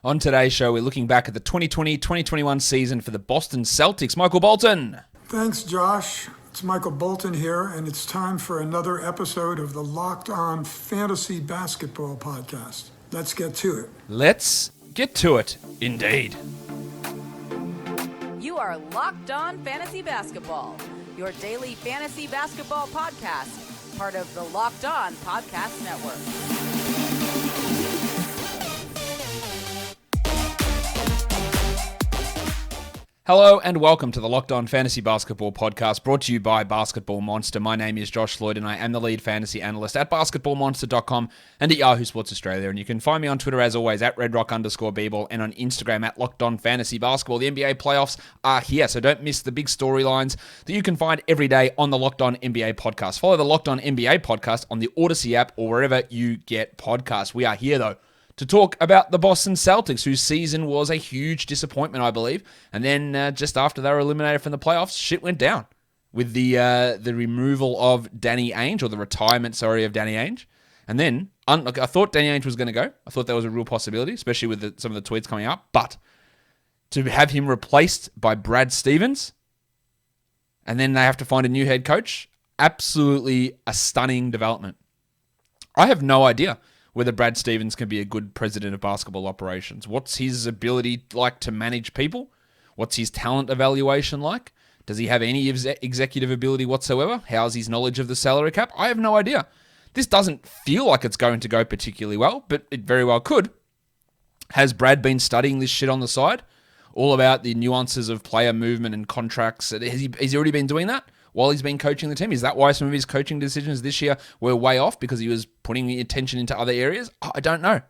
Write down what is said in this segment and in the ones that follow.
On today's show, we're looking back at the 2020-2021 season for the Boston Celtics. Michael Bolton. Thanks, Josh. It's Michael Bolton here, and it's time for another episode of the Locked On Fantasy Basketball Podcast. Let's get to it. Let's get to it, indeed. You are Locked On Fantasy Basketball, your daily fantasy basketball podcast, part of the Locked On Podcast Network. Hello and welcome to the Locked On Fantasy Basketball Podcast, brought to you by Basketball Monster. My name is Josh Lloyd and I am the lead fantasy analyst at basketballmonster.com and at Yahoo Sports Australia. And you can find me on Twitter as always at redrock_bball and on Instagram at Locked On Fantasy Basketball. The NBA playoffs are here, so don't miss the big storylines that you can find every day on the Locked On NBA Podcast. Follow the Locked On NBA Podcast on the Odyssey app or wherever you get podcasts. We are here though to talk about the Boston Celtics, whose season was a huge disappointment, I believe. And then just after they were eliminated from the playoffs, shit went down with the removal of Danny Ainge, or the retirement, of Danny Ainge. And then, I thought Danny Ainge was going to go. I thought that was a real possibility, especially with some of the tweets coming up. But to have him replaced by Brad Stevens, and then they have to find a new head coach, absolutely a stunning development. I have no idea whether Brad Stevens can be a good president of basketball operations. What's his ability like to manage people? What's his talent evaluation like? Does he have any executive ability whatsoever? How's his knowledge of the salary cap? I have no idea. This doesn't feel like it's going to go particularly well, but it very well could. Has Brad been studying this shit on the side? All about the nuances of player movement and contracts. Has he already been doing that while he's been coaching the team? Is that why some of his coaching decisions this year were way off, because he was putting attention into other areas? I don't know.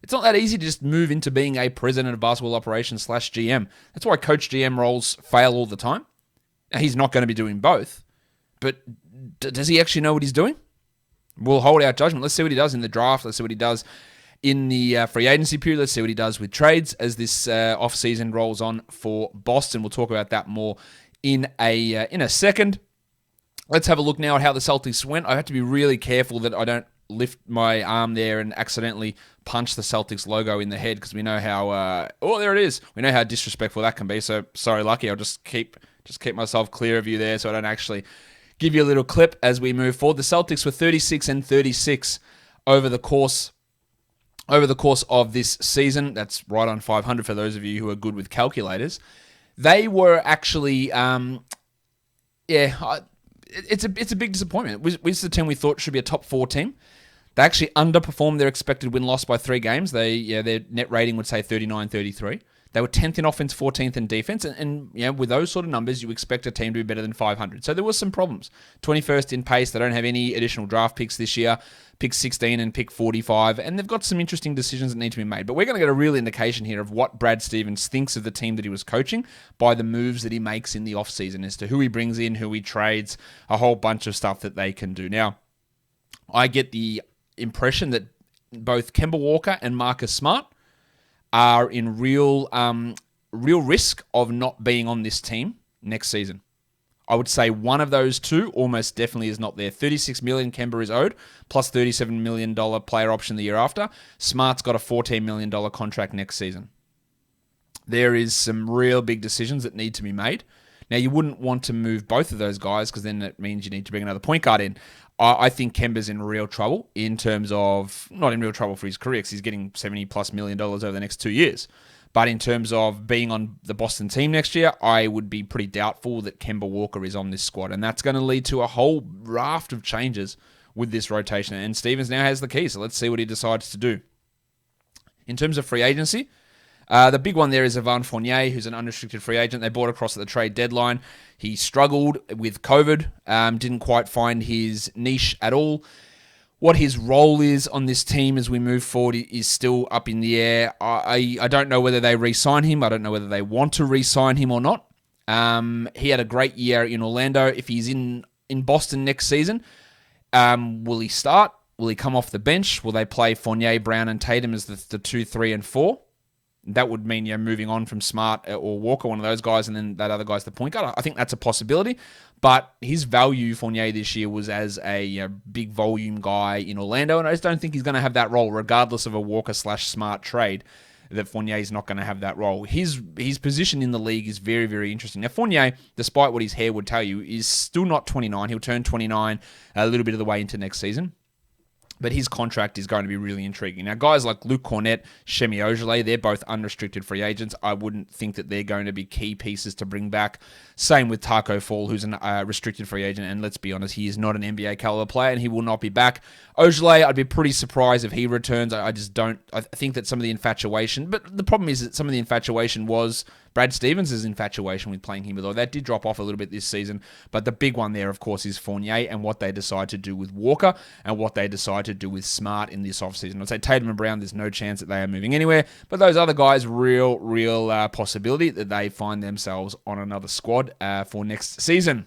It's not that easy to just move into being a president of basketball operations / GM. That's why coach GM roles fail all the time. Now, he's not going to be doing both, but does he actually know what he's doing? We'll hold our judgment. Let's see what he does in the draft. Let's see what he does in the free agency period. Let's see what he does with trades as this offseason rolls on for Boston. We'll talk about that more in a second. Let's have a look now at how the Celtics went. I have to be really careful that I don't lift my arm there and accidentally punch the Celtics logo in the head, because we know how there it is. We know how disrespectful that can be. So sorry, Lucky. I'll just keep myself clear of you there, so I don't actually give you a little clip as we move forward. The Celtics were 36-36 over the course of this season. That's right on 500 for those of you who are good with calculators. They were actually, it's a big disappointment. This is a team we thought should be a top 4 team. They actually underperformed their expected win-loss by 3 games. Their net rating would say 39-33. They were 10th in offense, 14th in defense, and with those sort of numbers, you expect a team to be better than 500. So there was some problems. 21st in pace. They don't have any additional draft picks this year. Pick 16 and pick 45, and they've got some interesting decisions that need to be made. But we're going to get a real indication here of what Brad Stevens thinks of the team that he was coaching by the moves that he makes in the offseason, as to who he brings in, who he trades, a whole bunch of stuff that they can do. Now, I get the impression that both Kemba Walker and Marcus Smart are in real risk of not being on this team next season. I would say one of those two almost definitely is not there. $36 million Kemba is owed, plus $37 million player option the year after. Smart's got a $14 million contract next season. There is some real big decisions that need to be made. Now, you wouldn't want to move both of those guys, because then it means you need to bring another point guard in. I think Kemba's in real trouble in terms of, not in real trouble for his career, because he's getting $70+ million over the next 2 years. But in terms of being on the Boston team next year, I would be pretty doubtful that Kemba Walker is on this squad. And that's going to lead to a whole raft of changes with this rotation. And Stevens now has the key, so let's see what he decides to do. In terms of free agency, the big one there is Evan Fournier, who's an unrestricted free agent. They bought across at the trade deadline. He struggled with COVID, didn't quite find his niche at all. What his role is on this team as we move forward is still up in the air. I don't know whether they re-sign him. I don't know whether they want to re-sign him or not. He had a great year in Orlando. If he's in Boston next season, will he start? Will he come off the bench? Will they play Fournier, Brown, and Tatum as the 2, 3, and 4? That would mean moving on from Smart or Walker, one of those guys, and then that other guy's the point guard. I think that's a possibility. But his value, Fournier, this year was as a big volume guy in Orlando, and I just don't think he's going to have that role, regardless of a Walker/Smart trade. that Fournier is not going to have that role. His position in the league is very, very interesting. Now, Fournier, despite what his hair would tell you, is still not 29. He'll turn 29 a little bit of the way into next season. But his contract is going to be really intriguing. Now, guys like Luke Cornett, Semi Ojeleye, they're both unrestricted free agents. I wouldn't think that they're going to be key pieces to bring back. Same with Taco Fall, who's a restricted free agent. And let's be honest, he is not an NBA caliber player, and he will not be back. Ojeleye, I'd be pretty surprised if he returns. I just don't. I think that some of the infatuation, but the problem is that some of the infatuation was Brad Stevens' infatuation with playing him with Lloyd. That did drop off a little bit this season, but the big one there, of course, is Fournier and what they decide to do with Walker and what they decide to do with Smart in this offseason. I'd say Tatum and Brown, there's no chance that they are moving anywhere, but those other guys, real possibility that they find themselves on another squad for next season.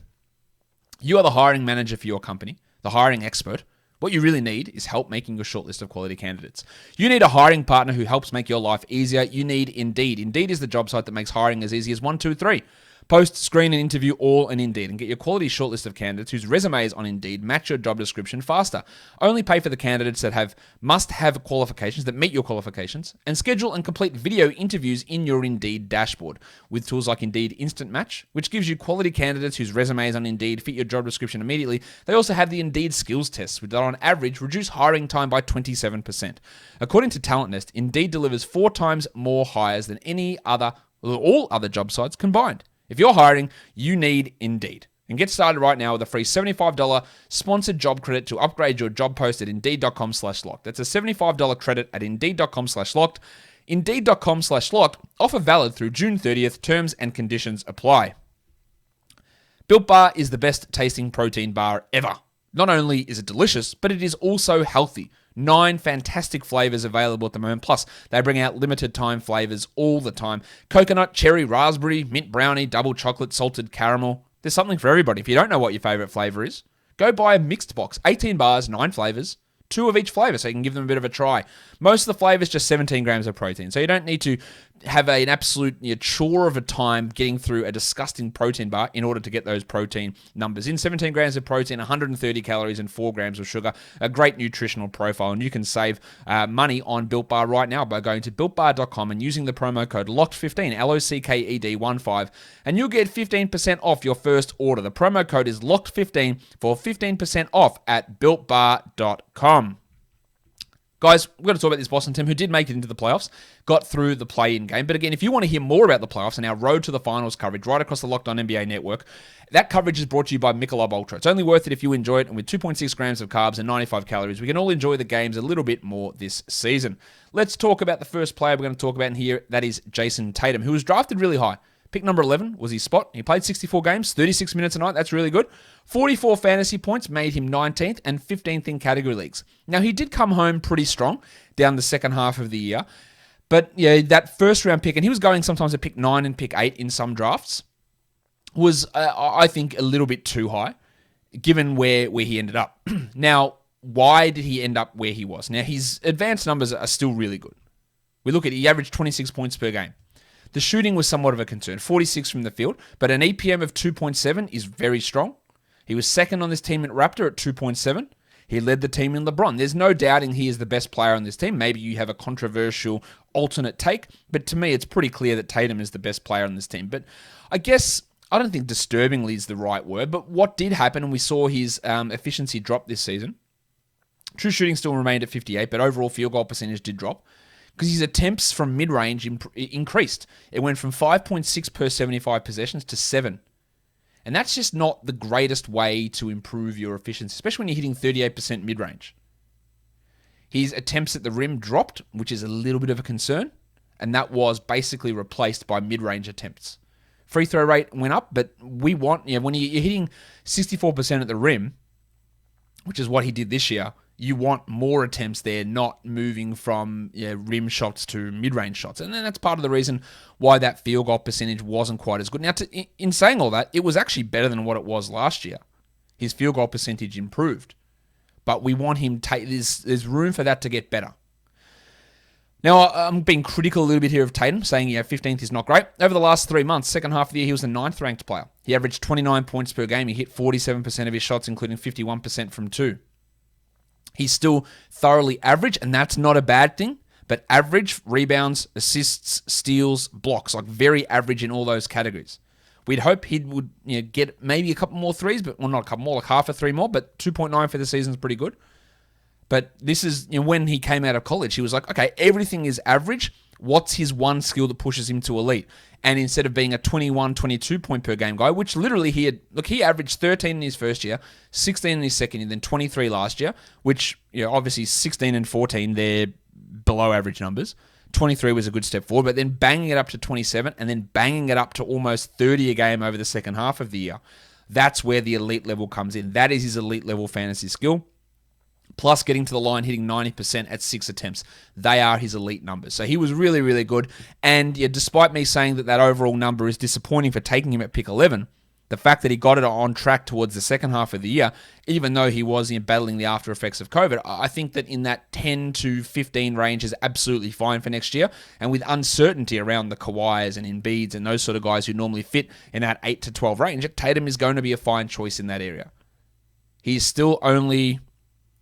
You are the hiring manager for your company, the hiring expert. What you really need is help making your shortlist of quality candidates. You need a hiring partner who helps make your life easier. You need Indeed. Indeed is the job site that makes hiring as easy as 1, 2, 3. Post, screen, and interview all in Indeed and get your quality shortlist of candidates whose resumes on Indeed match your job description faster. Only pay for the candidates that must-have qualifications, that meet your qualifications, and schedule and complete video interviews in your Indeed dashboard with tools like Indeed Instant Match, which gives you quality candidates whose resumes on Indeed fit your job description immediately. They also have the Indeed skills tests, which on average reduce hiring time by 27%. According to Talent Nest, Indeed delivers 4 times more hires than all other job sites combined. If you're hiring, you need Indeed. And get started right now with a free $75 sponsored job credit to upgrade your job post at Indeed.com/locked. That's a $75 credit at Indeed.com/locked. Indeed.com/locked. Offer valid through June 30th. Terms and conditions apply. Built Bar is the best tasting protein bar ever. Not only is it delicious, but it is also healthy. 9 fantastic flavors available at the moment. Plus, they bring out limited time flavors all the time. Coconut, cherry, raspberry, mint brownie, double chocolate, salted caramel. There's something for everybody. If you don't know what your favorite flavor is, go buy a mixed box. 18 bars, 9 flavors. 2 of each flavor, so you can give them a bit of a try. Most of the flavors just 17 grams of protein, so you don't need to have an absolute chore of a time getting through a disgusting protein bar in order to get those protein numbers. In 17 grams of protein, 130 calories, and 4 grams of sugar, a great nutritional profile, and you can save money on Built Bar right now by going to BuiltBar.com and using the promo code LOCKED15, LOCKED15, and you'll get 15% off your first order. The promo code is LOCKED15 for 15% off at BuiltBar.com. Guys, we're going to talk about this Boston team who did make it into the playoffs, got through the play-in game. But again, if you want to hear more about the playoffs and our road to the finals coverage right across the Locked On NBA network, that coverage is brought to you by Michelob Ultra. It's only worth it if you enjoy it, and with 2.6 grams of carbs and 95 calories, we can all enjoy the games a little bit more this season. Let's talk about the first player we're going to talk about in here. That is Jayson Tatum, who was drafted really high. Pick number 11 was his spot. He played 64 games, 36 minutes a night. That's really good. 44 fantasy points made him 19th and 15th in category leagues. Now, he did come home pretty strong down the second half of the year. But yeah, that first round pick, and he was going sometimes at pick 9 and pick 8 in some drafts, was, I think, a little bit too high, given where he ended up. Now, why did he end up where he was? Now, his advanced numbers are still really good. We look at he averaged 26 points per game. The shooting was somewhat of a concern, 46 from the field, but an EPM of 2.7 is very strong. He was second on this team at Raptor at 2.7. He led the team in LeBron. There's no doubting he is the best player on this team. Maybe you have a controversial alternate take, but to me, it's pretty clear that Tatum is the best player on this team. But I guess, I don't think disturbingly is the right word, but what did happen, and we saw his efficiency drop this season. True shooting still remained at 58, but overall field goal percentage did drop, because his attempts from mid-range increased. It went from 5.6 per 75 possessions to 7. And that's just not the greatest way to improve your efficiency, especially when you're hitting 38% mid-range. His attempts at the rim dropped, which is a little bit of a concern, and that was basically replaced by mid-range attempts. Free throw rate went up, but we want, when you're hitting 64% at the rim, which is what he did this year, you want more attempts there, not moving from rim shots to mid-range shots. And then that's part of the reason why that field goal percentage wasn't quite as good. Now, in saying all that, it was actually better than what it was last year. His field goal percentage improved. But we want him there's room for that to get better. Now, I'm being critical a little bit here of Tatum, saying 15th is not great. Over the last 3 months, second half of the year, he was the 9th ranked player. He averaged 29 points per game. He hit 47% of his shots, including 51% from 2. He's still thoroughly average, and that's not a bad thing, but average rebounds, assists, steals, blocks, like very average in all those categories. We'd hope he would get maybe a couple more threes, but well, not a couple more, like half a three more, but 2.9 for the season is pretty good. But this is when he came out of college, he was like, okay, everything is average. What's his one skill that pushes him to elite? And instead of being a 21, 22 point per game guy, which literally he averaged 13 in his first year, 16 in his second year, then 23 last year, which obviously 16 and 14, they're below average numbers. 23 was a good step forward, but then banging it up to 27 and then banging it up to almost 30 a game over the second half of the year. That's where the elite level comes in. That is his elite level fantasy skill. Plus getting to the line, hitting 90% at 6 attempts. They are his elite numbers. So he was really, really good. And despite me saying that overall number is disappointing for taking him at pick 11, the fact that he got it on track towards the second half of the year, even though he was battling the after effects of COVID, I think that in that 10 to 15 range is absolutely fine for next year. And with uncertainty around the Kawhis and Embiids and those sort of guys who normally fit in that 8 to 12 range, Tatum is going to be a fine choice in that area. He's still only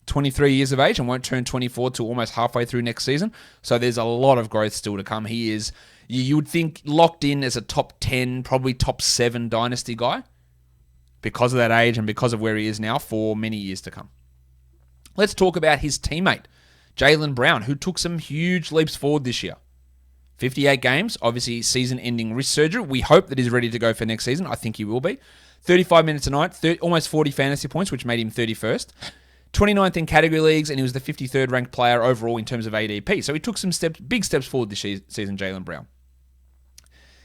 23 years of age and won't turn 24 till almost halfway through next season. So there's a lot of growth still to come. He is, you would think, locked in as a top 10, probably top 7 dynasty guy because of that age and because of where he is now for many years to come. Let's talk about his teammate, Jaylen Brown, who took some huge leaps forward this year. 58 games, obviously season-ending wrist surgery. We hope that he's ready to go for next season. I think he will be. 35 minutes a night, almost 40 fantasy points, which made him 31st. 29th in category leagues, and he was the 53rd ranked player overall in terms of ADP. So he took some big steps forward this season, Jaylen Brown.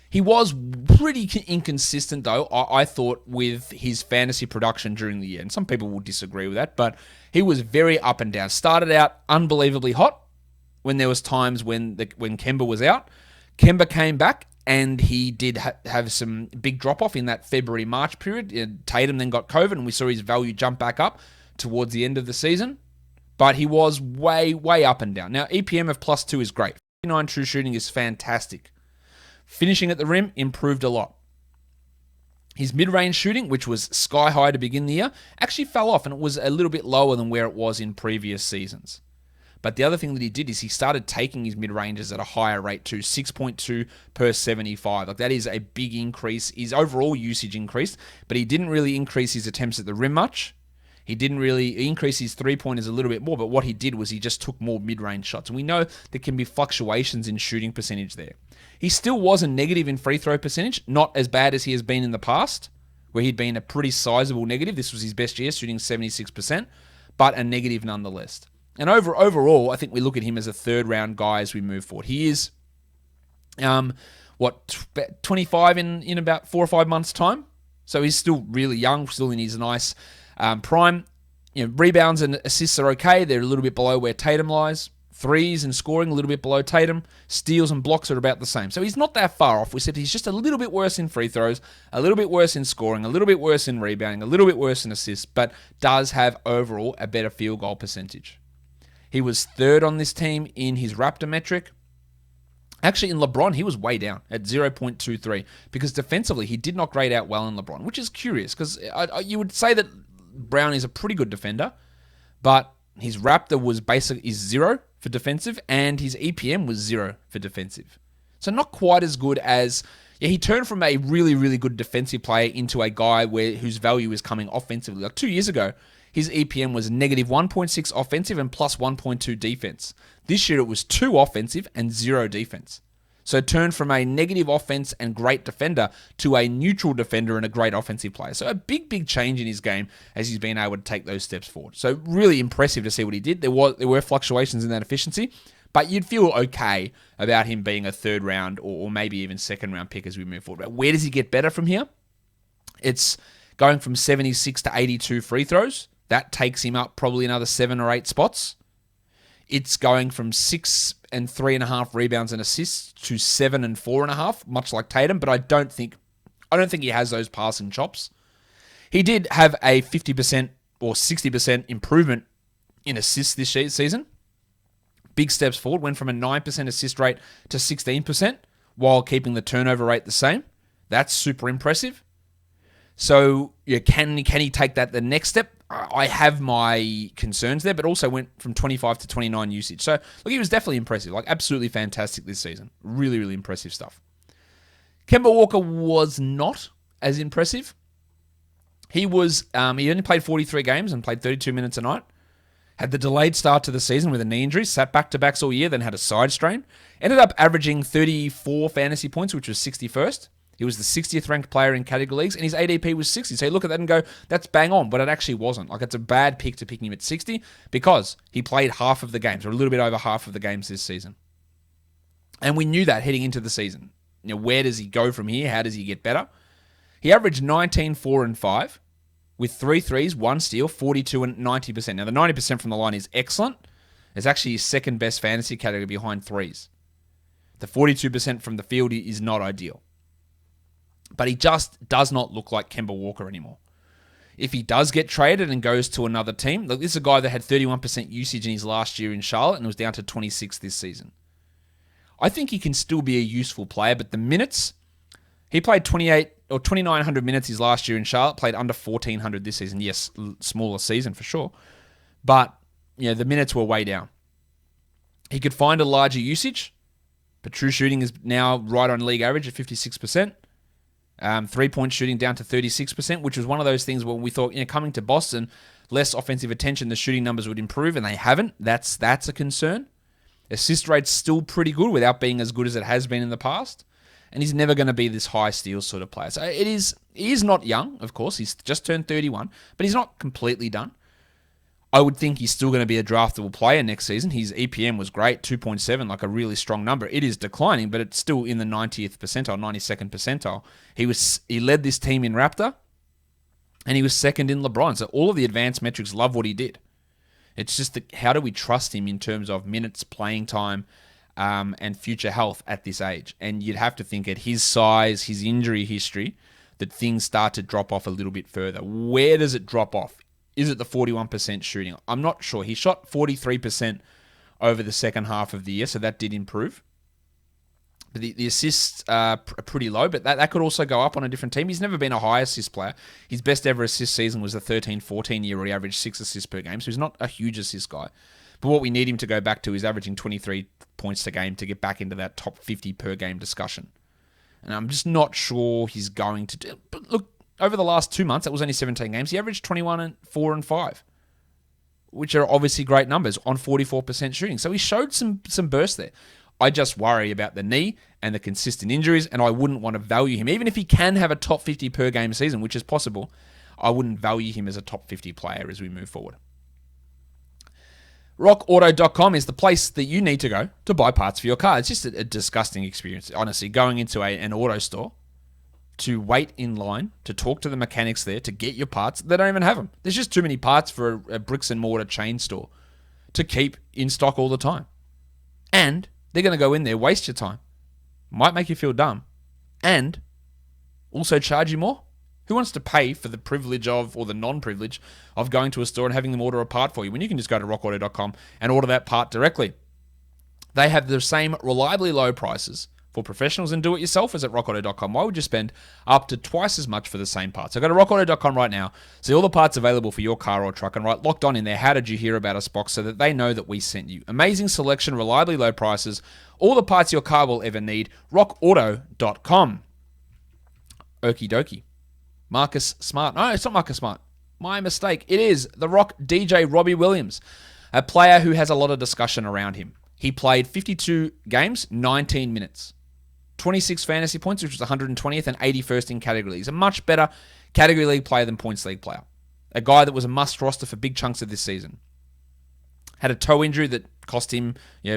He was pretty inconsistent, though, I thought, with his fantasy production during the year. And some people will disagree with that, but he was very up and down. Started out unbelievably hot when there was times when Kemba was out. Kemba came back, and he did have some big drop-off in that February-March period. Tatum then got COVID, and we saw his value jump back up towards the end of the season, but he was way, way up and down. Now, EPM of +2 is great. 59 true shooting is fantastic. Finishing at the rim improved a lot. His mid-range shooting, which was sky high to begin the year, actually fell off, and it was a little bit lower than where it was in previous seasons. But the other thing that he did is he started taking his mid-ranges at a higher rate too, 6.2 per 75. Like that is a big increase. His overall usage increased, but he didn't really increase his attempts at the rim much. He didn't really increase his three-pointers a little bit more, but what he did was he just took more mid-range shots. And we know there can be fluctuations in shooting percentage there. He still was a negative in free throw percentage, not as bad as he has been in the past, where he'd been a pretty sizable negative. This was his best year, shooting 76%, but a negative nonetheless. And overall, I think we look at him as a third-round guy as we move forward. He is, 25 in about 4 or 5 months' time? So he's still really young, still in his nice prime. Rebounds and assists are okay. They're a little bit below where Tatum lies. Threes and scoring a little bit below Tatum. Steals and blocks are about the same. So he's not that far off. We said he's just a little bit worse in free throws, a little bit worse in scoring, a little bit worse in rebounding, a little bit worse in assists, but does have overall a better field goal percentage. He was third on this team in his Raptor metric. Actually, in LeBron, he was way down at 0.23 because defensively, he did not grade out well in LeBron, which is curious because you would say that Brown is a pretty good defender, but his Raptor was is 0 for defensive, and his EPM was 0 for defensive. So not quite as good as... he turned from a really, really good defensive player into a guy whose value is coming offensively. Like 2 years ago, his EPM was negative 1.6 offensive and plus 1.2 defense. This year it was 2 offensive and 0 defense. So it turned from a negative offense and great defender to a neutral defender and a great offensive player. So a big, big change in his game as he's been able to take those steps forward. So really impressive to see what he did. There were fluctuations in that efficiency, but you'd feel okay about him being a third round or maybe even second round pick as we move forward. But where does he get better from here? It's going from 76 to 82 free throws. That takes him up probably another 7 or 8 spots. It's going from 6 and 3.5 rebounds and assists to 7 and 4.5, much like Tatum, but I don't think he has those passing chops. He did have a 50% or 60% improvement in assists this season. Big steps forward, went from a 9% assist rate to 16% while keeping the turnover rate the same. That's super impressive. So can he take that the next step? I have my concerns there, but also went from 25 to 29 usage. So, look, he was definitely impressive. Like, absolutely fantastic this season. Really, really impressive stuff. Kemba Walker was not as impressive. He only played 43 games and played 32 minutes a night. Had the delayed start to the season with a knee injury, sat back-to-backs all year, then had a side strain. Ended up averaging 34 fantasy points, which was 61st. He was the 60th ranked player in category leagues, and his ADP was 60. So you look at that and go, that's bang on, but it actually wasn't. Like, it's a bad pick to pick him at 60 because he played half of the games, or a little bit over half of the games this season. And we knew that heading into the season. Where does he go from here? How does he get better? He averaged 19, 4, and 5 with 3 threes, 1 steal, 42 and 90%. Now, the 90% from the line is excellent. It's actually his second best fantasy category behind threes. The 42% from the field is not ideal. But he just does not look like Kemba Walker anymore. If he does get traded and goes to another team, look, this is a guy that had 31% usage in his last year in Charlotte and was down to 26 this season. I think he can still be a useful player, but the minutes, he played 2,900 minutes his last year in Charlotte, played under 1,400 this season. Yes, smaller season for sure. But, the minutes were way down. He could find a larger usage, but true shooting is now right on league average at 56%. 3-point shooting down to 36%, which was one of those things where we thought, coming to Boston, less offensive attention, the shooting numbers would improve, and they haven't. That's a concern. Assist rate's still pretty good without being as good as it has been in the past, and he's never going to be this high steal sort of player. So he is not young, of course. He's just turned 31, but he's not completely done. I would think he's still going to be a draftable player next season. His EPM was great, 2.7, like a really strong number. It is declining, but it's still in the 90th percentile, 92nd percentile. He led this team in Raptor, and he was second in LeBron. So all of the advanced metrics love what he did. It's just how do we trust him in terms of minutes, playing time, and future health at this age? And you'd have to think at his size, his injury history, that things start to drop off a little bit further. Where does it drop off? Is it the 41% shooting? I'm not sure. He shot 43% over the second half of the year, so that did improve. But the assists are pretty low, but that could also go up on a different team. He's never been a high assist player. His best ever assist season was the 13-14 year where he averaged 6 assists per game, so he's not a huge assist guy. But what we need him to go back to is averaging 23 points a game to get back into that top 50 per game discussion. And I'm just not sure he's going to do. But look, over the last 2 months, that was only 17 games, he averaged 21 and 4 and 5, which are obviously great numbers on 44% shooting. So he showed some burst there. I just worry about the knee and the consistent injuries, and I wouldn't want to value him. Even if he can have a top 50 per game season, which is possible, I wouldn't value him as a top 50 player as we move forward. RockAuto.com is the place that you need to go to buy parts for your car. It's just a disgusting experience, honestly, going into an auto store to wait in line, to talk to the mechanics there, to get your parts. They don't even have them. There's just too many parts for a bricks and mortar chain store to keep in stock all the time. And they're going to go in there, waste your time, might make you feel dumb, and also charge you more. Who wants to pay for the privilege of, or the non-privilege of going to a store and having them order a part for you when you can just go to rockauto.com and order that part directly? They have the same reliably low prices for professionals and do-it-yourself as at rockauto.com. Why would you spend up to twice as much for the same part? So go to rockauto.com right now, see all the parts available for your car or truck, and write Locked On in there, how did you hear about us box, so that they know that we sent you. Amazing selection, reliably low prices, all the parts your car will ever need. rockauto.com. Okie dokie. Marcus Smart. No, it's not Marcus Smart. My mistake. It is the Rock DJ Robbie Williams, a player who has a lot of discussion around him. He played 52 games, 19 minutes. 26 fantasy points, which was 120th and 81st in category leagues. A much better category league player than points league player. A guy that was a must roster for big chunks of this season. Had a toe injury that cost him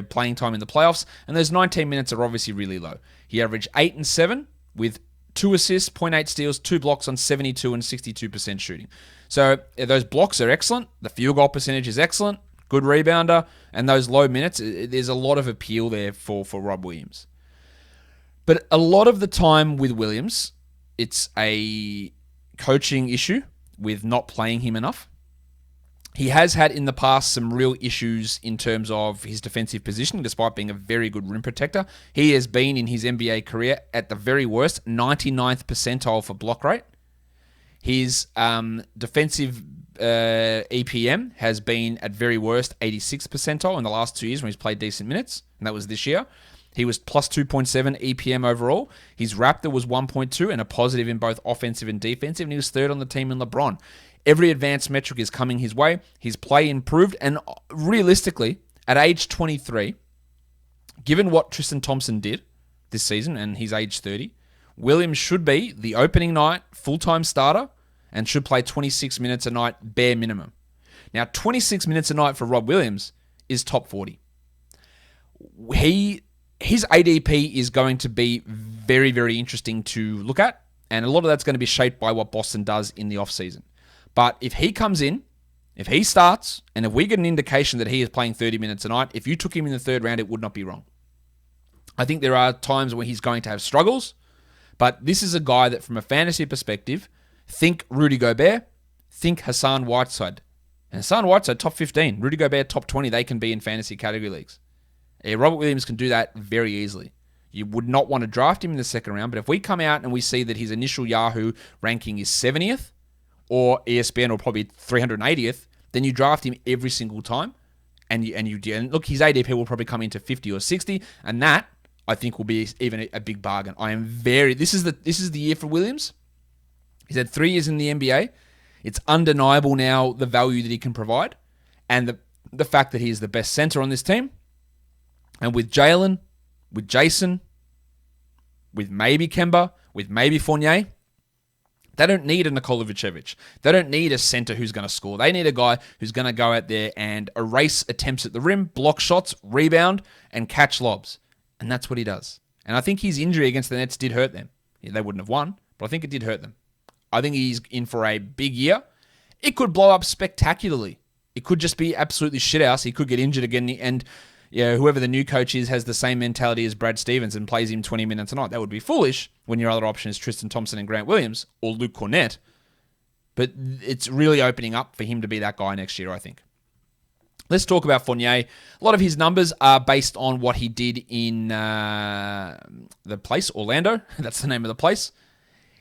playing time in the playoffs, and those 19 minutes are obviously really low. He averaged 8 and 7 with 2 assists, 0.8 steals, 2 blocks on 72 and 62% shooting. So those blocks are excellent. The field goal percentage is excellent. Good rebounder. And those low minutes, there's a lot of appeal there for Rob Williams. But a lot of the time with Williams, it's a coaching issue with not playing him enough. He has had in the past some real issues in terms of his defensive positioning, despite being a very good rim protector. He has been in his NBA career at the very worst, 99th percentile for block rate. His defensive EPM has been at very worst 86th percentile in the last 2 years when he's played decent minutes, and that was this year. He was plus 2.7 EPM overall. His Raptor was 1.2 and a positive in both offensive and defensive, and he was third on the team in LeBron. Every advanced metric is coming his way. His play improved, and realistically, at age 23, given what Tristan Thompson did this season, and he's age 30, Williams should be the opening night full-time starter and should play 26 minutes a night bare minimum. Now, 26 minutes a night for Rob Williams is top 40. His ADP is going to be very, very interesting to look at, and a lot of that's going to be shaped by what Boston does in the offseason. But if he comes in, if he starts, and if we get an indication that he is playing 30 minutes a night, if you took him in the third round, it would not be wrong. I think there are times where he's going to have struggles, but this is a guy that, from a fantasy perspective, think Rudy Gobert, think Hassan Whiteside. And Hassan Whiteside, top 15. Rudy Gobert, top 20. They can be in fantasy category leagues. Robert Williams can do that very easily. You would not want to draft him in the second round, but if we come out and we see that his initial Yahoo ranking is 70th, or ESPN or probably 380th, then you draft him every single time. And look, his ADP will probably come into 50 or 60, and that, I think, will be even a big bargain. This is the year for Williams. He's had 3 years in the NBA. It's undeniable now the value that he can provide, and the fact that he is the best center on this team. And with Jaylen, with Jayson, with maybe Kemba, with maybe Fournier, they don't need a Nikola Vucevic. They don't need a center who's going to score. They need a guy who's going to go out there and erase attempts at the rim, block shots, rebound, and catch lobs. And that's what he does. And I think his injury against the Nets did hurt them. They wouldn't have won, but I think it did hurt them. I think he's in for a big year. It could blow up spectacularly. It could just be absolutely shithouse. He could get injured again, and whoever the new coach is has the same mentality as Brad Stevens and plays him 20 minutes a night. That would be foolish when your other option is Tristan Thompson and Grant Williams or Luke Cornett. But it's really opening up for him to be that guy next year, I think. Let's talk about Fournier. A lot of his numbers are based on what he did in the place, Orlando. That's the name of the place.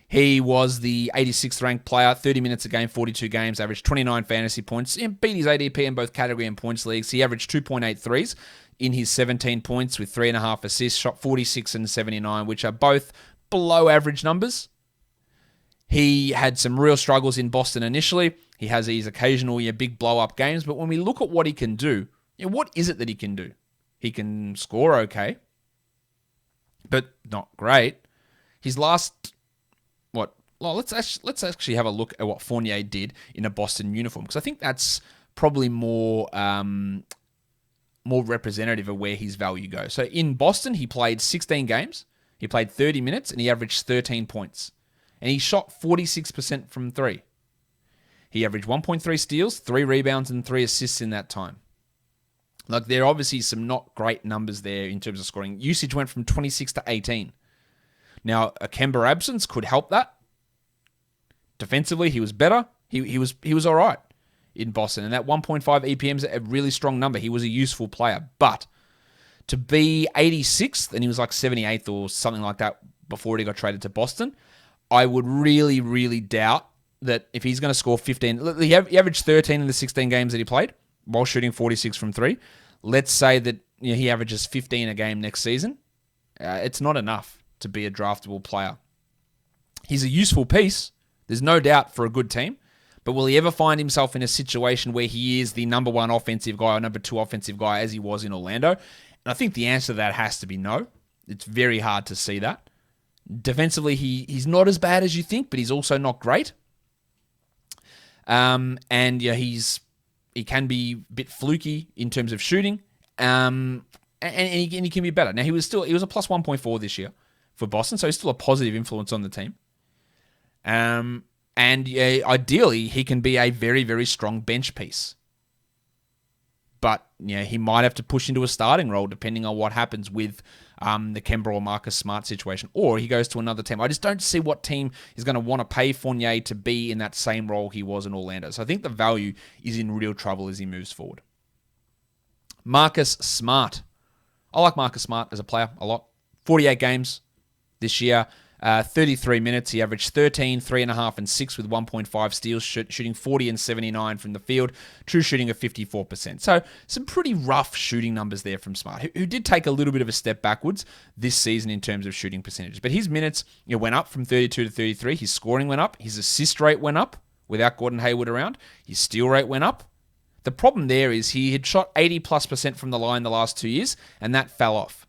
He was the 86th ranked player, 30 minutes a game, 42 games, averaged 29 fantasy points. He beat his ADP in both category and points leagues. He averaged 2.8 threes in his 17 points with 3.5 assists, shot 46 and 79, which are both below average numbers. He had some real struggles in Boston initially. He has these occasional big blow-up games, but when we look at what he can do, what is it that he can do? He can score okay, but not great. His last... let's actually have a look at what Fournier did in a Boston uniform, because I think that's probably more representative of where his value goes. So in Boston, he played 16 games, he played 30 minutes, and he averaged 13 points. And he shot 46% from 3. He averaged 1.3 steals, 3 rebounds, and 3 assists in that time. Like, there are obviously some not great numbers there in terms of scoring. Usage went from 26 to 18. Now, a Kemba absence could help that. Defensively, he was better. He was all right in Boston. And that 1.5 EPM is a really strong number. He was a useful player. But to be 86th, and he was like 78th or something like that before he got traded to Boston, I would really, really doubt that if he's going to score 15... He averaged 13 in the 16 games that he played while shooting 46 from 3. Let's say that he averages 15 a game next season. It's not enough to be a draftable player. He's a useful piece. There's no doubt for a good team. But will he ever find himself in a situation where he is the number 1 offensive guy or number 2 offensive guy as he was in Orlando? And I think the answer to that has to be no. It's very hard to see that. Defensively, he's not as bad as you think, but he's also not great. He can be a bit fluky in terms of shooting, and he can be better. Now, he was a plus 1.4 this year for Boston, so he's still a positive influence on the team. Ideally, he can be a very, very strong bench piece. But he might have to push into a starting role depending on what happens with the Kemba or Marcus Smart situation, or he goes to another team. I just don't see what team is going to want to pay Fournier to be in that same role he was in Orlando. So I think the value is in real trouble as he moves forward. Marcus Smart. I like Marcus Smart as a player a lot. 48 games this year. 33 minutes, he averaged 13, 3.5, and 6 with 1.5 steals, shooting 40 and 79 from the field, true shooting of 54%. So some pretty rough shooting numbers there from Smart, who did take a little bit of a step backwards this season in terms of shooting percentages. But his minutes went up from 32 to 33. His scoring went up. His assist rate went up without Gordon Hayward around. His steal rate went up. The problem there is he had shot 80+% from the line the last 2 years, and that fell off.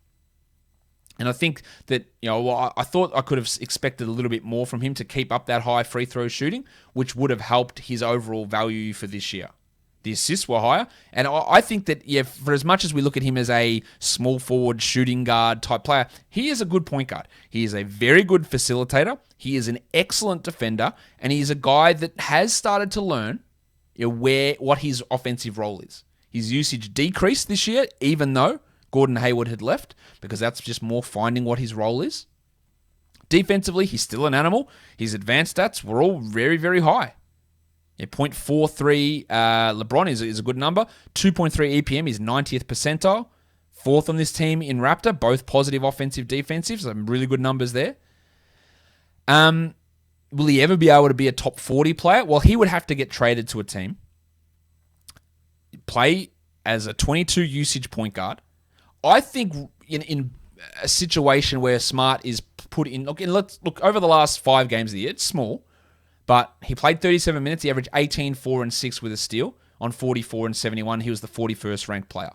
And I think that, I thought I could have expected a little bit more from him to keep up that high free throw shooting, which would have helped his overall value for this year. The assists were higher, and I think that, for as much as we look at him as a small forward shooting guard type player, he is a good point guard. He is a very good facilitator. He is an excellent defender, and he is a guy that has started to learn what his offensive role is. His usage decreased this year, even though Gordon Hayward had left, because that's just more finding what his role is. Defensively, he's still an animal. His advanced stats were all very, very high. 0.43 LeBron is a good number. 2.3 EPM is 90th percentile. Fourth on this team in Raptor, both positive offensive, defensive. Some really good numbers there. Will he ever be able to be a top 40 player? Well, he would have to get traded to a team, play as a 22 usage point guard. I think in a situation where Smart is put in, let's look over the last 5 games of the year, it's small, but he played 37 minutes. He averaged 18, 4, and 6 with a steal on 44 and 71. He was the 41st ranked player.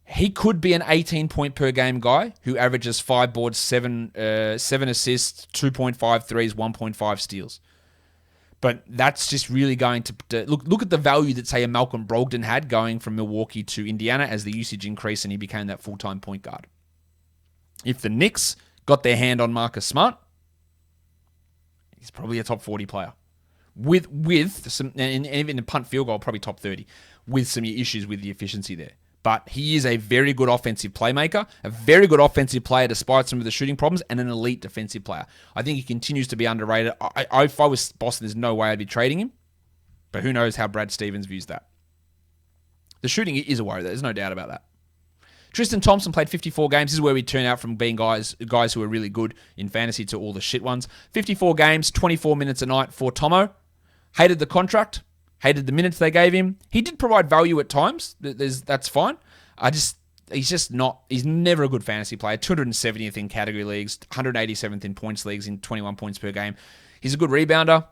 He could be an 18-point per game guy who averages 5 boards, 7 assists, 2.5 threes, 1.5 steals. But that's just really going to look at the value that, say, a Malcolm Brogdon had going from Milwaukee to Indiana as the usage increased and he became that full-time point guard. If the Knicks got their hand on Marcus Smart, he's probably a top 40 player. With some, and even a punt field goal, probably top 30, with some issues with the efficiency there. But he is a very good offensive playmaker, a very good offensive player despite some of the shooting problems, and an elite defensive player. I think he continues to be underrated. If I was Boston, there's no way I'd be trading him. But who knows how Brad Stevens views that. The shooting is a worry. There's no doubt about that. Tristan Thompson played 54 games. This is where we turn out from being guys who are really good in fantasy to all the shit ones. 54 games, 24 minutes a night for Tomo. Hated the contract. Hated the minutes they gave him. He did provide value at times. That's fine. He's never a good fantasy player. 270th in category leagues, 187th in points leagues in 21 points per game. He's a good rebounder.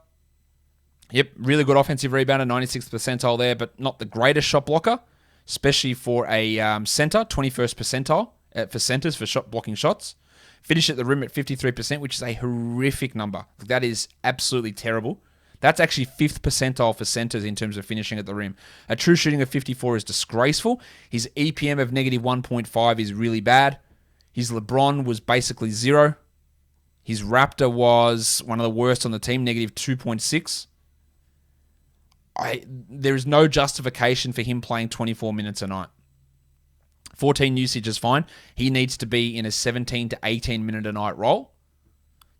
Yep, really good offensive rebounder, 96th percentile there, but not the greatest shot blocker, especially for a center, 21st percentile for centers for shot blocking shots. Finished at the rim at 53%, which is a horrific number. That is absolutely terrible. That's actually 5th percentile for centers in terms of finishing at the rim. A true shooting of 54 is disgraceful. His EPM of negative 1.5 is really bad. His LeBron was basically 0. His Raptor was one of the worst on the team, negative 2.6. There is no justification for him playing 24 minutes a night. 14 usage is fine. He needs to be in a 17 to 18 minute a night role.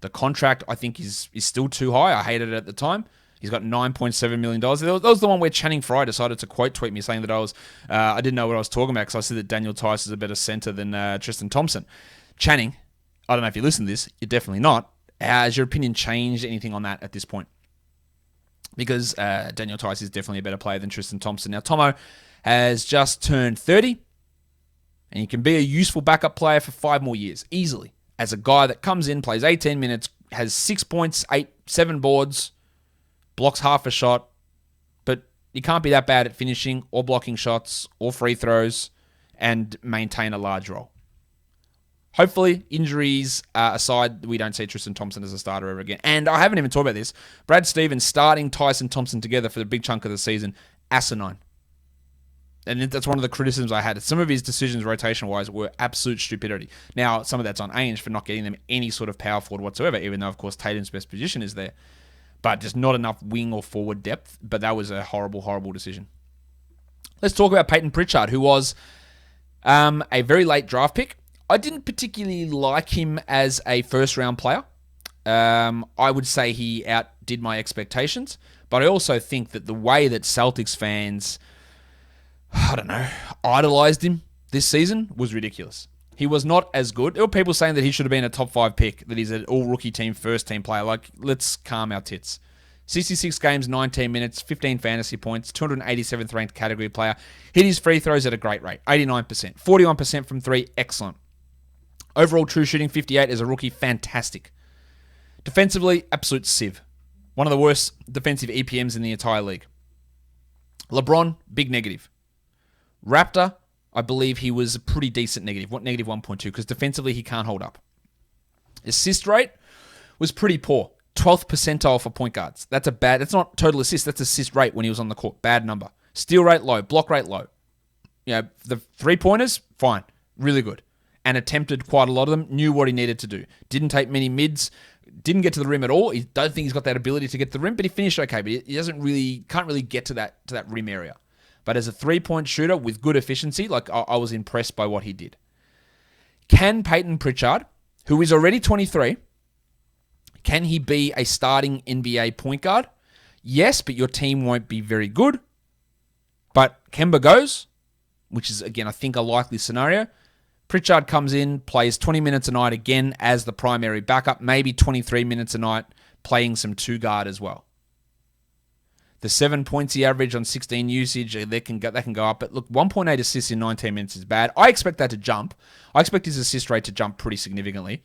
The contract, I think, is still too high. I hated it at the time. He's got $9.7 million. That was the one where Channing Frye decided to quote tweet me saying that I didn't know what I was talking about because I said that Daniel Tice is a better center than Tristan Thompson. Channing, I don't know if you listen to this. You're definitely not. Has your opinion changed anything on that at this point? Because Daniel Tice is definitely a better player than Tristan Thompson. Now, Tomo has just turned 30, and he can be a useful backup player for 5 more years, easily. As a guy that comes in, plays 18 minutes, has 6 points, 7 boards, blocks half a shot, but he can't be that bad at finishing or blocking shots or free throws and maintain a large role. Hopefully, injuries aside, we don't see Tristan Thompson as a starter ever again. And I haven't even talked about this. Brad Stevens starting Tyson Thompson together for the big chunk of the season, asinine. And that's one of the criticisms I had. Some of his decisions rotation-wise were absolute stupidity. Now, some of that's on Ainge for not getting them any sort of power forward whatsoever, even though, of course, Tatum's best position is there. But just not enough wing or forward depth. But that was a horrible, horrible decision. Let's talk about Peyton Pritchard, who was a very late draft pick. I didn't particularly like him as a first-round player. I would say he outdid my expectations. But I also think that the way that Celtics fans, idolized him this season was ridiculous. He was not as good. There were people saying that he should have been a top 5 pick, that he's an all-rookie team, first-team player. Like, let's calm our tits. 66 games, 19 minutes, 15 fantasy points, 287th ranked category player. Hit his free throws at a great rate, 89%. 41% from 3, excellent. Overall true shooting, 58 as a rookie, fantastic. Defensively, absolute sieve. One of the worst defensive EPMs in the entire league. LeBron, big negative. Raptor, I believe he was a pretty decent negative. What, negative 1.2? Because defensively, he can't hold up. Assist rate was pretty poor. 12th percentile for point guards. That's not total assist. That's assist rate when he was on the court. Bad number. Steal rate low. Block rate low. The 3-pointers, fine. Really good. And attempted quite a lot of them. Knew what he needed to do. Didn't take many mids. Didn't get to the rim at all. I don't think he's got that ability to get to the rim, but he finished okay. But he can't really get to that rim area. But as a 3-point shooter with good efficiency, I was impressed by what he did. Can Peyton Pritchard, who is already 23, can he be a starting NBA point guard? Yes, but your team won't be very good. But Kemba goes, which is, again, I think a likely scenario. Pritchard comes in, plays 20 minutes a night again as the primary backup, maybe 23 minutes a night, playing some 2-guard as well. The 7 points he averaged on 16 usage, that can go up. But look, 1.8 assists in 19 minutes is bad. I expect that to jump. I expect his assist rate to jump pretty significantly.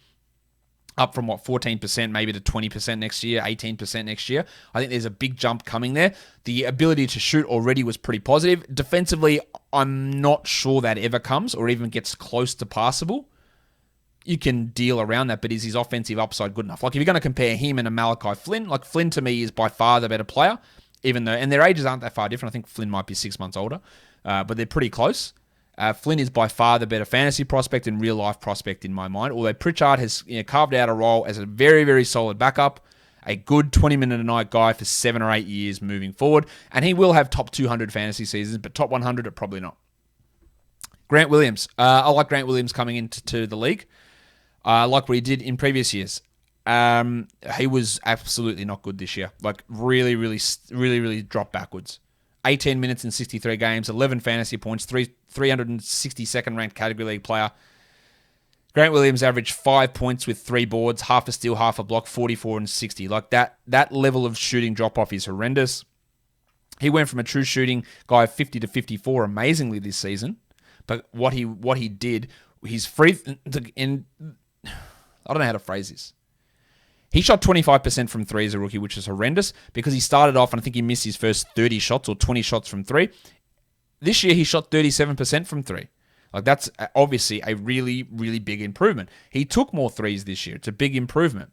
Up from, 14% maybe to 20% next year, 18% next year. I think there's a big jump coming there. The ability to shoot already was pretty positive. Defensively, I'm not sure that ever comes or even gets close to passable. You can deal around that, but is his offensive upside good enough? Like, if you're going to compare him and a Malachi Flynn, like Flynn to me is by far the better player, even though, and their ages aren't that far different. I think Flynn might be 6 months older, but they're pretty close. Flynn is by far the better fantasy prospect and real-life prospect in my mind, although Pritchard has carved out a role as a very, very solid backup, a good 20-minute-a-night guy for 7 or 8 years moving forward, and he will have top 200 fantasy seasons, but top 100, probably not. Grant Williams. I like Grant Williams coming into the league. I like what he did in previous years. He was absolutely not good this year. Like, really dropped backwards. 18 minutes in 63 games, 11 fantasy points, 362nd ranked category league player. Grant Williams averaged 5 points with 3 boards, half a steal, half a block, 44 and 60. Like, that level of shooting drop-off is horrendous. He went from a true shooting guy of 50 to 54 amazingly this season. But what he did, his free... I don't know how to phrase this. He shot 25% from 3 as a rookie, which is horrendous because he started off, and I think he missed his first 30 shots or 20 shots from 3. This year, he shot 37% from 3. Like, that's obviously a really, really big improvement. He took more threes this year. It's a big improvement.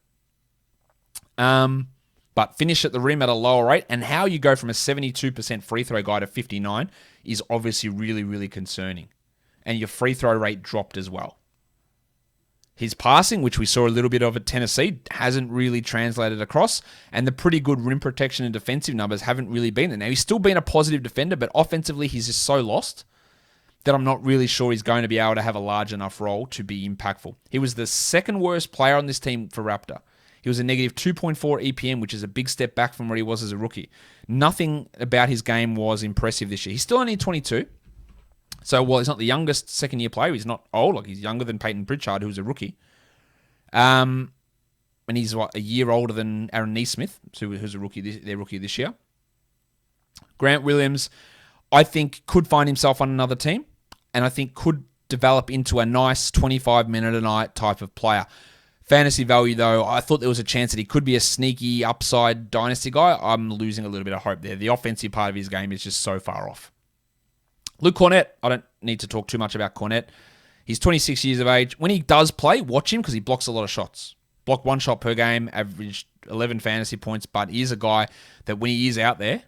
But finished at the rim at a lower rate, and how you go from a 72% free throw guy to 59 is obviously really, really concerning. And your free throw rate dropped as well. His passing, which we saw a little bit of at Tennessee, hasn't really translated across, and the pretty good rim protection and defensive numbers haven't really been there. Now, he's still been a positive defender, but offensively, he's just so lost that I'm not really sure he's going to be able to have a large enough role to be impactful. He was the second worst player on this team for Raptor. He was a negative 2.4 EPM, which is a big step back from where he was as a rookie. Nothing about his game was impressive this year. He's still only 22. So, while he's not the youngest second-year player, he's not old. Like, he's younger than Peyton Pritchard, who's a rookie. And he's, a year older than Aaron Nesmith, who's a rookie, their rookie this year. Grant Williams, I think, could find himself on another team, and I think could develop into a nice 25-minute-a-night type of player. Fantasy value, though, I thought there was a chance that he could be a sneaky upside dynasty guy. I'm losing a little bit of hope there. The offensive part of his game is just so far off. Luke Cornett, I don't need to talk too much about Cornett. He's 26 years of age. When he does play, watch him because he blocks a lot of shots. Blocked 1 shot per game, averaged 11 fantasy points, but he is a guy that when he is out there,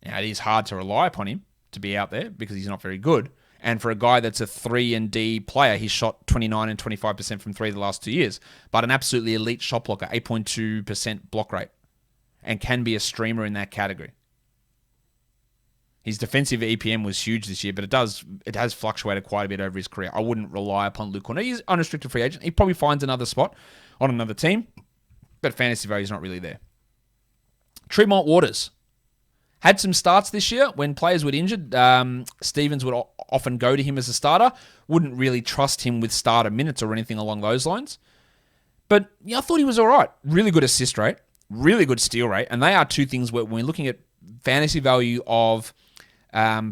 it is hard to rely upon him to be out there because he's not very good. And for a guy that's a 3-and-D player, he's shot 29 and 25% from 3 the last 2 years. But an absolutely elite shot blocker, 8.2% block rate, and can be a streamer in that category. His defensive EPM was huge this year, but it has fluctuated quite a bit over his career. I wouldn't rely upon Luke Cornett. He's unrestricted free agent. He probably finds another spot on another team, but fantasy value is not really there. Tremont Waters Had some starts this year when players were injured. Stevens would often go to him as a starter. Wouldn't really trust him with starter minutes or anything along those lines. But I thought he was all right. Really good assist rate, really good steal rate. And they are two things where when we're looking at fantasy value of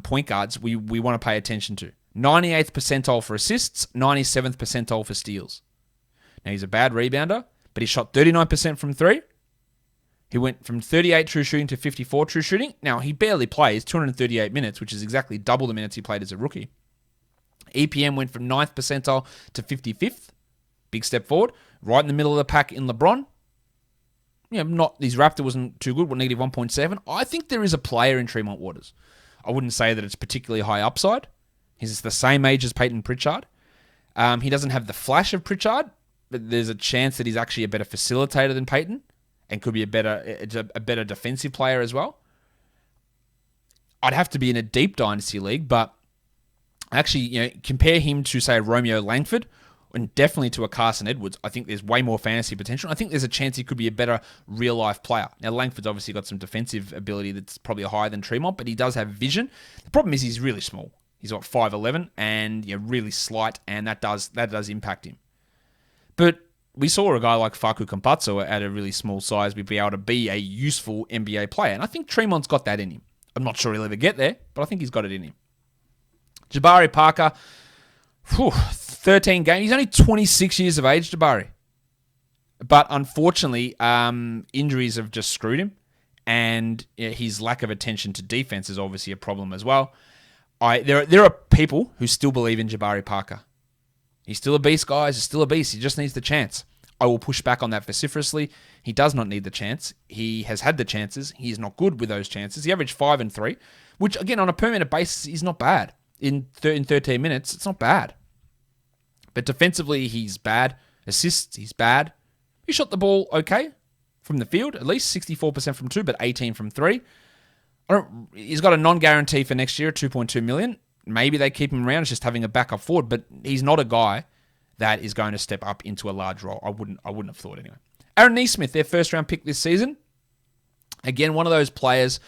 point guards, we want to pay attention to. 98th percentile for assists, 97th percentile for steals. Now, he's a bad rebounder, but he shot 39% from three. He went from 38 true shooting to 54 true shooting. Now, he barely plays 238 minutes, which is exactly double the minutes he played as a rookie. EPM went from 9th percentile to 55th. Big step forward. Right in the middle of the pack in LeBron. His Raptor wasn't too good, negative 1.7. I think there is a player in Tremont Waters. I wouldn't say that it's particularly high upside. He's the same age as Peyton Pritchard. He doesn't have the flash of Pritchard, but there's a chance that he's actually a better facilitator than Peyton and could be a better defensive player as well. I'd have to be in a deep dynasty league, but actually, compare him to, say, Romeo Langford and definitely to a Carson Edwards. I think there's way more fantasy potential. I think there's a chance he could be a better real-life player. Now, Langford's obviously got some defensive ability that's probably higher than Tremont, but he does have vision. The problem is he's really small. He's got 5'11", and really slight, and that does impact him. But we saw a guy like Facu Campazzo at a really small size be able to be a useful NBA player, and I think Tremont's got that in him. I'm not sure he'll ever get there, but I think he's got it in him. Jabari Parker, 13 games. He's only 26 years of age, Jabari. But unfortunately, injuries have just screwed him, and his lack of attention to defense is obviously a problem as well. There are people who still believe in Jabari Parker. He's still a beast, guys. He's still a beast. He just needs the chance. I will push back on that vociferously. He does not need the chance. He has had the chances. He is not good with those chances. He averaged 5 and 3, which, again, on a per-minute basis, is not bad. In 13 minutes, it's not bad. But defensively, he's bad. Assists, he's bad. He shot the ball okay from the field, at least 64% from 2, but 18 from 3. He's got a non-guarantee for next year, $2.2 million. Maybe they keep him around, just having a backup forward, but he's not a guy that is going to step up into a large role. I wouldn't have thought anyway. Aaron Nesmith, their first-round pick this season. Again, one of those players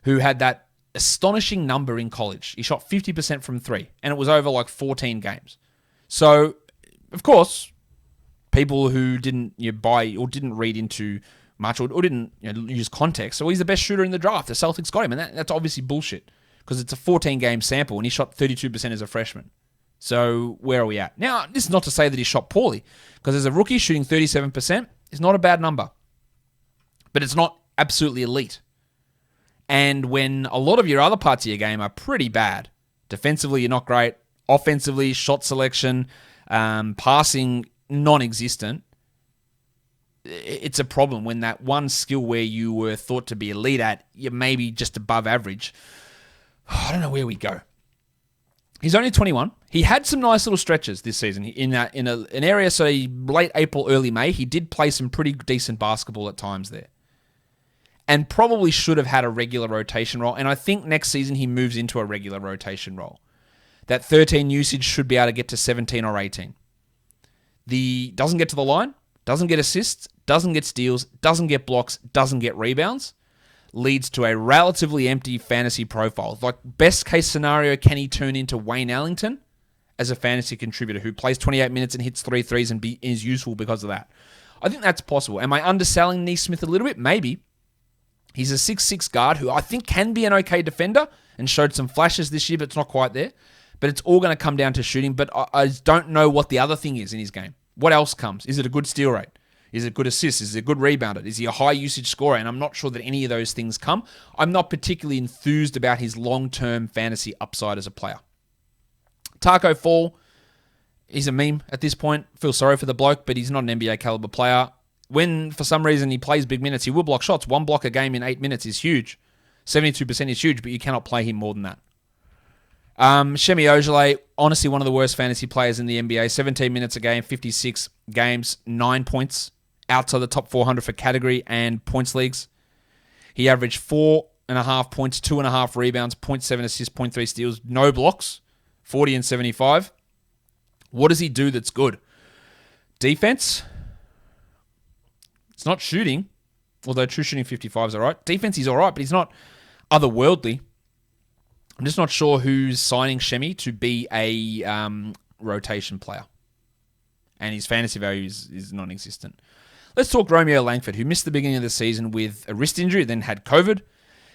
who had that astonishing number in college. He shot 50% from 3, and it was over like 14 games. So, of course, people who didn't buy or didn't read into much or didn't use context. So he's the best shooter in the draft. The Celtics got him, and that's obviously bullshit because it's a 14-game sample, and he shot 32% as a freshman. So where are we at? Now, this is not to say that he shot poorly, because as a rookie, shooting 37% is not a bad number. But it's not absolutely elite. And when a lot of your other parts of your game are pretty bad, defensively you're not great, offensively, shot selection, passing non-existent, it's a problem when that one skill where you were thought to be elite at, you're maybe just above average. I don't know where we go. He's only 21. He had some nice little stretches this season in an area, so late April, early May, he did play some pretty decent basketball at times there. And probably should have had a regular rotation role. And I think next season he moves into a regular rotation role. That 13 usage should be able to get to 17 or 18. Doesn't get to the line, doesn't get assists, doesn't get steals, doesn't get blocks, doesn't get rebounds. Leads to a relatively empty fantasy profile. Like, best case scenario, can he turn into Wayne Ellington as a fantasy contributor who plays 28 minutes and hits 3 threes and is useful because of that? I think that's possible. Am I underselling Nesmith a little bit? Maybe. He's a 6'6 guard who I think can be an okay defender and showed some flashes this year, but it's not quite there. But it's all going to come down to shooting, but I don't know what the other thing is in his game. What else comes? Is it a good steal rate? Is it good assists? Is it a good rebounder? Is he a high usage scorer? And I'm not sure that any of those things come. I'm not particularly enthused about his long-term fantasy upside as a player. Taco Fall, he's a meme at this point. Feel sorry for the bloke, but he's not an NBA caliber player. When, for some reason, he plays big minutes, he will block shots. 1 block a game in 8 minutes is huge. 72% is huge, but you cannot play him more than that. Shemi Ojale, honestly one of the worst fantasy players in the NBA. 17 minutes a game, 56 games, 9 points. Outside the top 400 for category and points leagues. He averaged 4.5 points, 2.5 rebounds, 0.7 assists, 0.3 steals, no blocks, 40 and 75. What does he do that's good? Defense. It's not shooting, although true shooting 55 is all right. Defense, he's all right, but he's not otherworldly. I'm just not sure who's signing Shemi to be a rotation player. And his fantasy value is non-existent. Let's talk Romeo Langford, who missed the beginning of the season with a wrist injury, then had COVID.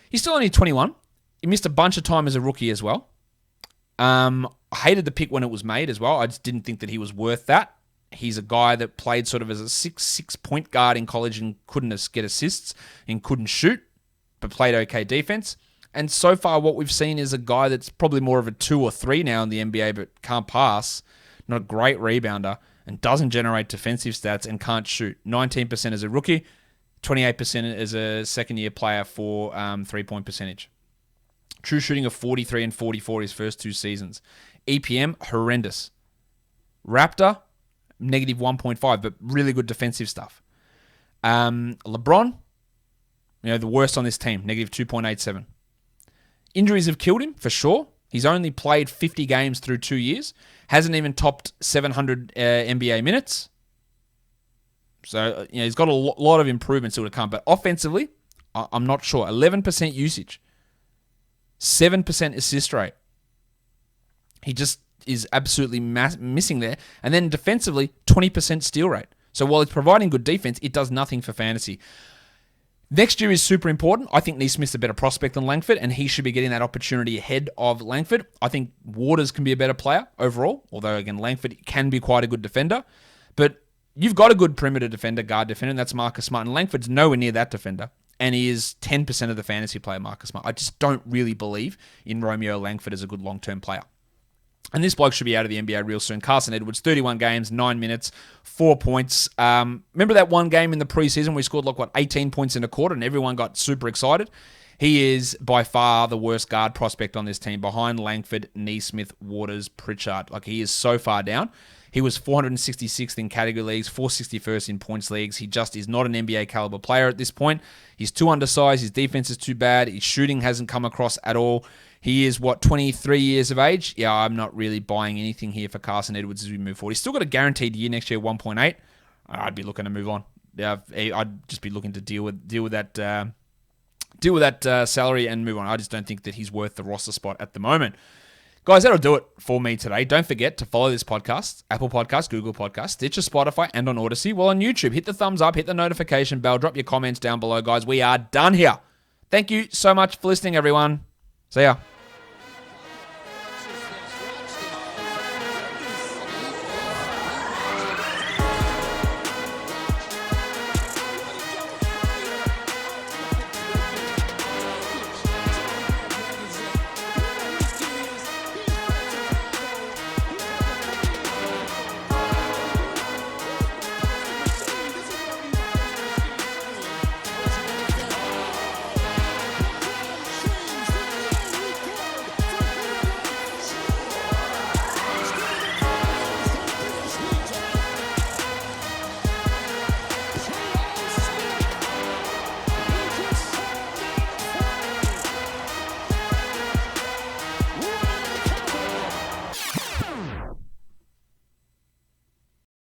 He's still only 21. He missed a bunch of time as a rookie as well. I hated the pick when it was made as well. I just didn't think that he was worth that. He's a guy that played sort of as a 6'6" point guard in college and couldn't get assists and couldn't shoot, but played okay defense. And so far what we've seen is a guy that's probably more of a 2 or 3 now in the NBA, but can't pass, not a great rebounder, and doesn't generate defensive stats and can't shoot. 19% as a rookie, 28% as a second-year player for three-point percentage. True shooting of 43 and 44 his first 2 seasons. EPM, horrendous. Raptor, negative 1.5, but really good defensive stuff. LeBron, the worst on this team, negative 2.87. Injuries have killed him, for sure. He's only played 50 games through 2 years. Hasn't even topped 700 NBA minutes. So, he's got a lot of improvements still to come. But offensively, I'm not sure. 11% usage. 7% assist rate. He just is absolutely missing there. And then defensively, 20% steal rate. So while it's providing good defense, it does nothing for fantasy. Next year is super important. I think Neesmith's a better prospect than Langford, and he should be getting that opportunity ahead of Langford. I think Waters can be a better player overall, although, again, Langford can be quite a good defender. But you've got a good perimeter defender, guard defender, and that's Marcus Smart. And Langford's nowhere near that defender, and he is 10% of the fantasy player, Marcus Smart. I just don't really believe in Romeo Langford as a good long-term player. And this bloke should be out of the NBA real soon. Carson Edwards, 31 games, 9 minutes, 4 points. Remember that one game in the preseason where he scored 18 points in a quarter and everyone got super excited? He is by far the worst guard prospect on this team, behind Langford, Neesmith, Waters, Pritchard. He is so far down. He was 466th in category leagues, 461st in points leagues. He just is not an NBA caliber player at this point. He's too undersized. His defense is too bad. His shooting hasn't come across at all. He is, 23 years of age? Yeah, I'm not really buying anything here for Carson Edwards as we move forward. He's still got a guaranteed year next year, 1.8. I'd be looking to move on. I'd just be looking to deal with that salary and move on. I just don't think that he's worth the roster spot at the moment. Guys, that'll do it for me today. Don't forget to follow this podcast, Apple Podcasts, Google Podcasts, Stitcher, Spotify, and on Odyssey. While on YouTube, hit the thumbs up, hit the notification bell, drop your comments down below, guys. We are done here. Thank you so much for listening, everyone. See ya.